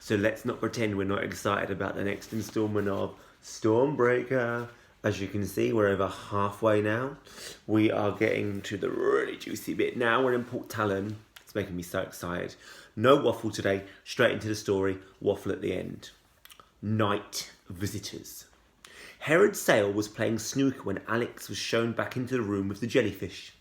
So let's not pretend we're not excited about the next instalment of Stormbreaker. As you can see, we're over halfway now. We are getting to the really juicy bit now. We're in Port Talon. It's making me so excited. No waffle today, straight into the story, waffle at the end. Night visitors. Herod Sale was playing snooker when Alex was shown back into the room with the jellyfish.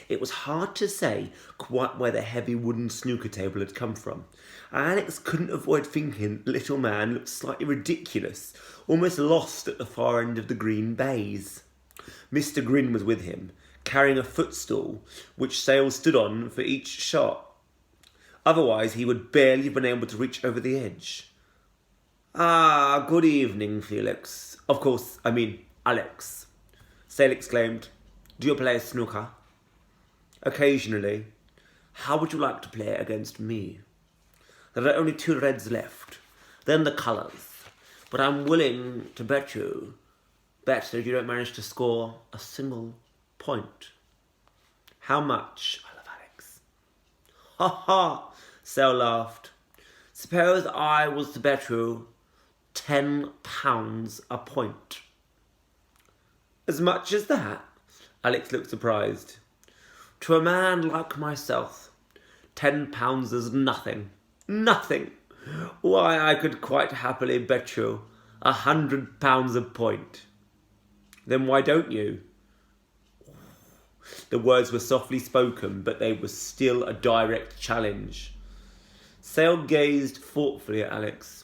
It was hard to say quite where the heavy wooden snooker table had come from. Alex couldn't avoid thinking the little man looked slightly ridiculous, almost lost at the far end of the green baize. Mr. Grin was with him, carrying a footstool, which Sale stood on for each shot. Otherwise, he would barely have been able to reach over the edge. "Ah, good evening, Felix. Of course, I mean, Alex," Sale exclaimed. "Do you play snooker?" "Occasionally. How would you like to play against me? There are only 2 reds left, then the colours. But I'm willing to bet that you don't manage to score a single point." "How much?" I love Alex. "Ha ha," Sal laughed. "Suppose I was to bet you £10 a point." "As much as that?" Alex looked surprised. "To a man like myself, £10 is nothing. Nothing. Why, I could quite happily bet you £100 a point." "Then why don't you?" The words were softly spoken, but they were still a direct challenge. Sale gazed thoughtfully at Alex.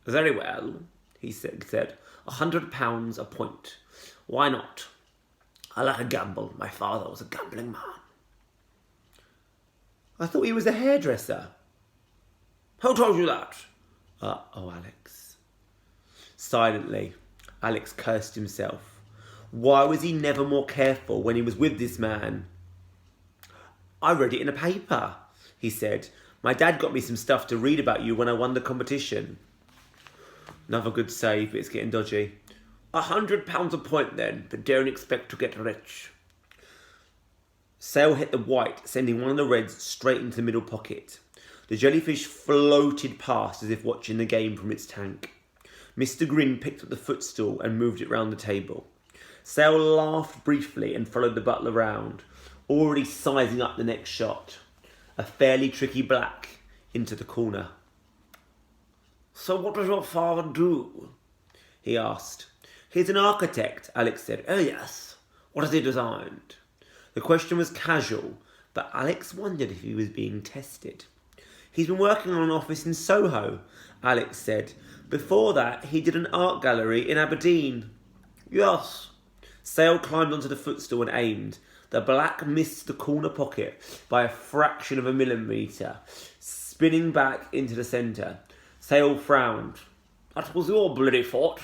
"Very well," he said, £100 a point. Why not? I like a gamble. My father was a gambling man." "I thought he was a hairdresser." "Who told you that?" "Uh-oh, Alex." Silently, Alex cursed himself. Why was he never more careful when he was with this man? "I read it in a paper," he said. "My dad got me some stuff to read about you when I won the competition." Another good save, but it's getting dodgy. £100 a point then, but don't expect to get rich." Sale hit the white, sending one of the reds straight into the middle pocket. The jellyfish floated past as if watching the game from its tank. Mr. Grin picked up the footstool and moved it round the table. Sale laughed briefly and followed the butler round, already sizing up the next shot. A fairly tricky black into the corner. "So what does your father do?" he asked. "He's an architect," Alex said. "Oh yes. What has he designed?" The question was casual, but Alex wondered if he was being tested. "He's been working on an office in Soho," Alex said. "Before that, he did an art gallery in Aberdeen." "Yes." Sale climbed onto the footstool and aimed. The black missed the corner pocket by a fraction of a millimetre, spinning back into the centre. Sale frowned. "That was your bloody fault."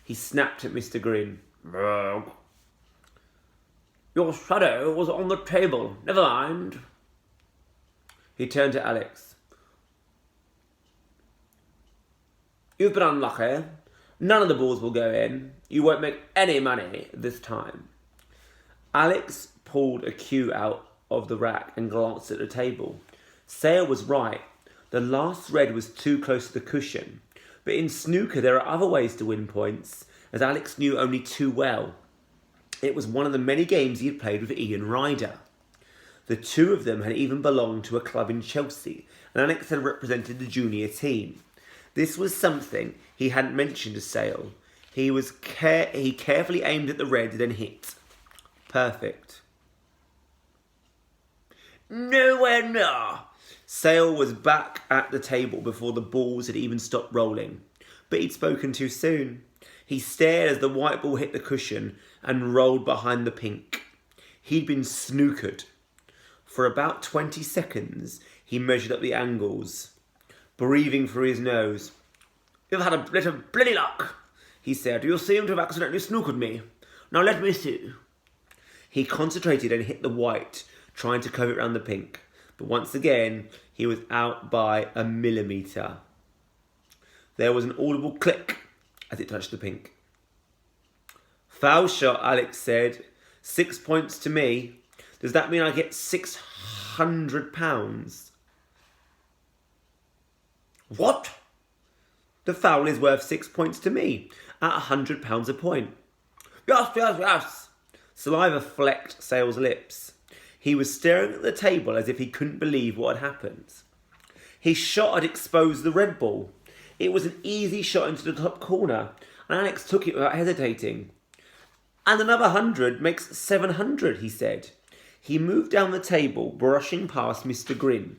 He snapped at Mr. Grin. "Rogue." "Your shadow was on the table. Never mind." He turned to Alex. "You've been unlucky. None of the balls will go in. You won't make any money this time." Alex pulled a cue out of the rack and glanced at the table. Sale was right. The last red was too close to the cushion. But in snooker there are other ways to win points, as Alex knew only too well. It was one of the many games he had played with Ian Ryder. The two of them had even belonged to a club in Chelsea, and Alex had represented the junior team. This was something he hadn't mentioned to Sale. He carefully aimed at the red, then hit. Perfect. "Nowhere near." Sale was back at the table before the balls had even stopped rolling. But he'd spoken too soon. He stared as the white ball hit the cushion and rolled behind the pink. He'd been snookered. For about 20 seconds, he measured up the angles, breathing through his nose. "You've had a bit of bloody luck," he said. "You seem to have accidentally snookered me. Now let me see." He concentrated and hit the white, trying to curve it round the pink. But once again, he was out by a millimetre. There was an audible click as it touched the pink. "Foul shot," Alex said. 6 points to me. Does that mean I get £600? "What?" The fowl is worth 6 points to me, at £100 a point. Yes, yes, yes. Saliva flecked Sale's lips. He was staring at the table as if he couldn't believe what had happened. His shot had exposed the red ball. It was an easy shot into the top corner, and Alex took it without hesitating. And another 100 makes 700, he said. He moved down the table, brushing past Mr. Grin.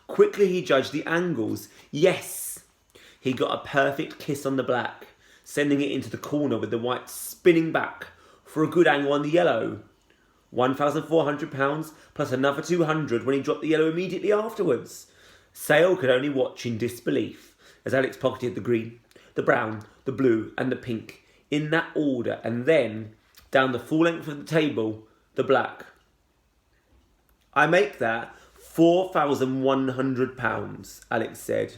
Quickly he judged the angles. Yes! He got a perfect kiss on the black, sending it into the corner with the white spinning back for a good angle on the yellow. £1,400 plus another 200 when he dropped the yellow immediately afterwards. Sale could only watch in disbelief as Alex pocketed the green, the brown, the blue and the pink in that order, and then, down the full length of the table, the black. I make that £4,100, Alex said.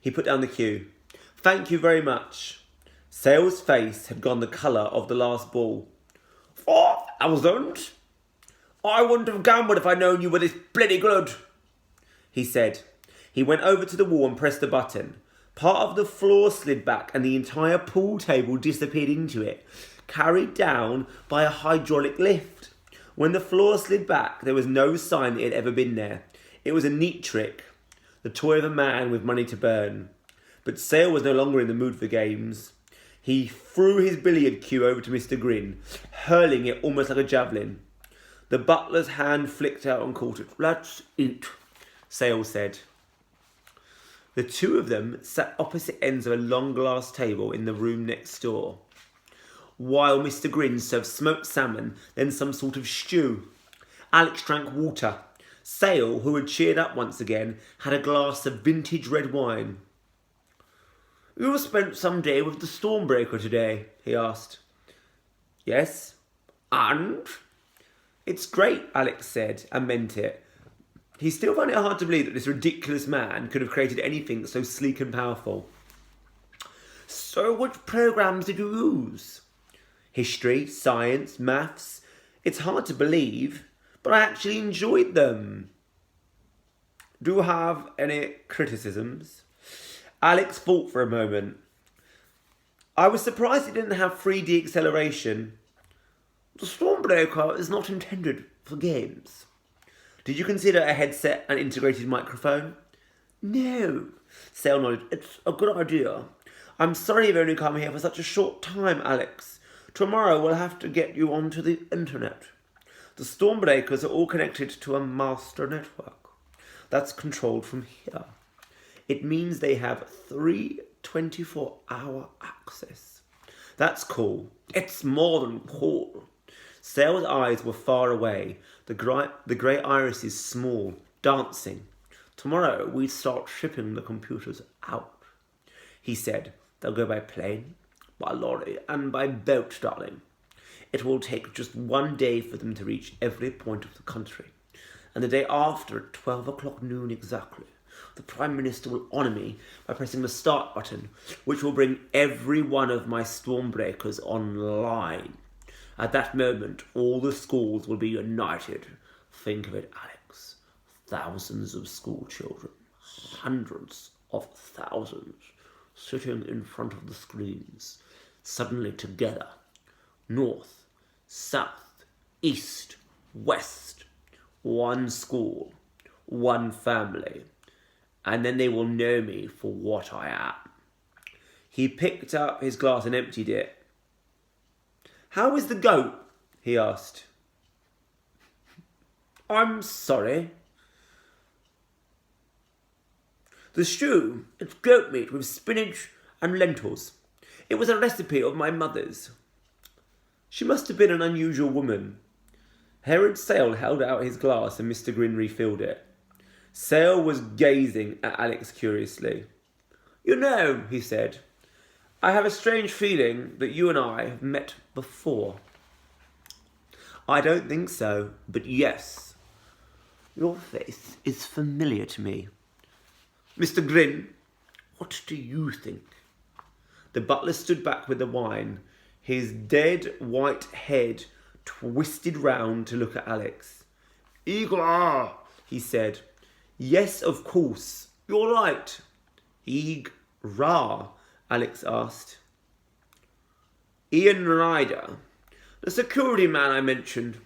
He put down the cue. Thank you very much. Sale's face had gone the colour of the last ball. 4,000? I wouldn't have gambled if I'd known you were this bloody good, he said. He went over to the wall and pressed the button. Part of the floor slid back and the entire pool table disappeared into it, carried down by a hydraulic lift. When the floor slid back, there was no sign that it had ever been there. It was a neat trick, the toy of a man with money to burn. But Sale was no longer in the mood for games. He threw his billiard cue over to Mr. Grin, hurling it almost like a javelin. The butler's hand flicked out and caught it. Let's eat, Sale said. The two of them sat opposite ends of a long glass table in the room next door, while Mr. Grin served smoked salmon, then some sort of stew. Alex drank water. Sale, who had cheered up once again, had a glass of vintage red wine. You spent some day with the Stormbreaker today, he asked. Yes. And? It's great, Alex said, and meant it. He still found it hard to believe that this ridiculous man could have created anything so sleek and powerful. So which programs did you use? History, science, maths. It's hard to believe, but I actually enjoyed them. Do you have any criticisms? Alex thought for a moment. I was surprised it didn't have 3D acceleration. The Stormbreaker is not intended for games. Did you consider a headset and integrated microphone? No. Sale nodded. It's a good idea. I'm sorry you've only come here for such a short time, Alex. Tomorrow we'll have to get you onto the internet. The Stormbreakers are all connected to a master network that's controlled from here. It means they have 24-hour access. That's cool. It's more than cool. Sale's eyes were far away, the grey irises small, dancing. Tomorrow we start shipping the computers out. He said, they'll go by plane, by lorry, and by boat, darling. It will take just 1 day for them to reach every point of the country. And the day after, at 12 o'clock noon exactly, the Prime Minister will honour me by pressing the start button, which will bring every one of my Stormbreakers online. At that moment, all the schools will be united. Think of it, Alex. Thousands of school children, hundreds of thousands, sitting in front of the screens, suddenly together. North, south, east, west. One school, one family. And then they will know me for what I am. He picked up his glass and emptied it. How is the goat? He asked. I'm sorry. The stew, it's goat meat with spinach and lentils. It was a recipe of my mother's. She must have been an unusual woman. Herod Sale held out his glass and Mr. Grin refilled it. Sale was gazing at Alex curiously. You know, he said, I have a strange feeling that you and I have met before. I don't think so, but yes. Your face is familiar to me. Mr. Grin, what do you think? The butler stood back with the wine, his dead white head twisted round to look at Alex. Eagle eye, he said. Yes, of course. You're right. Ra? Alex asked. Ian Ryder, the security man I mentioned.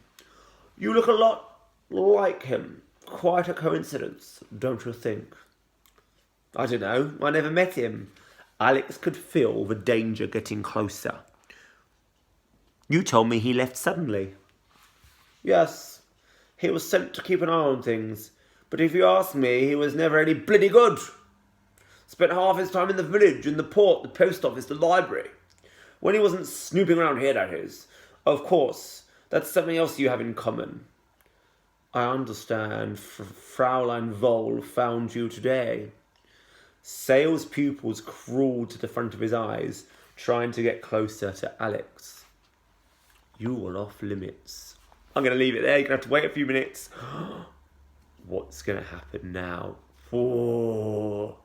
You look a lot like him. Quite a coincidence, don't you think? I don't know. I never met him. Alex could feel the danger getting closer. You told me he left suddenly. Yes, he was sent to keep an eye on things. But if you ask me, he was never any bloody good. Spent half his time in the village, in the port, the post office, the library. When he wasn't snooping around here, that is. Of course, that's something else you have in common. I understand Fraulein Voll found you today. Sale's pupils crawled to the front of his eyes, trying to get closer to Alex. You are off limits. I'm going to leave it there. You're going to have to wait a few minutes. What's going to happen now? Oh.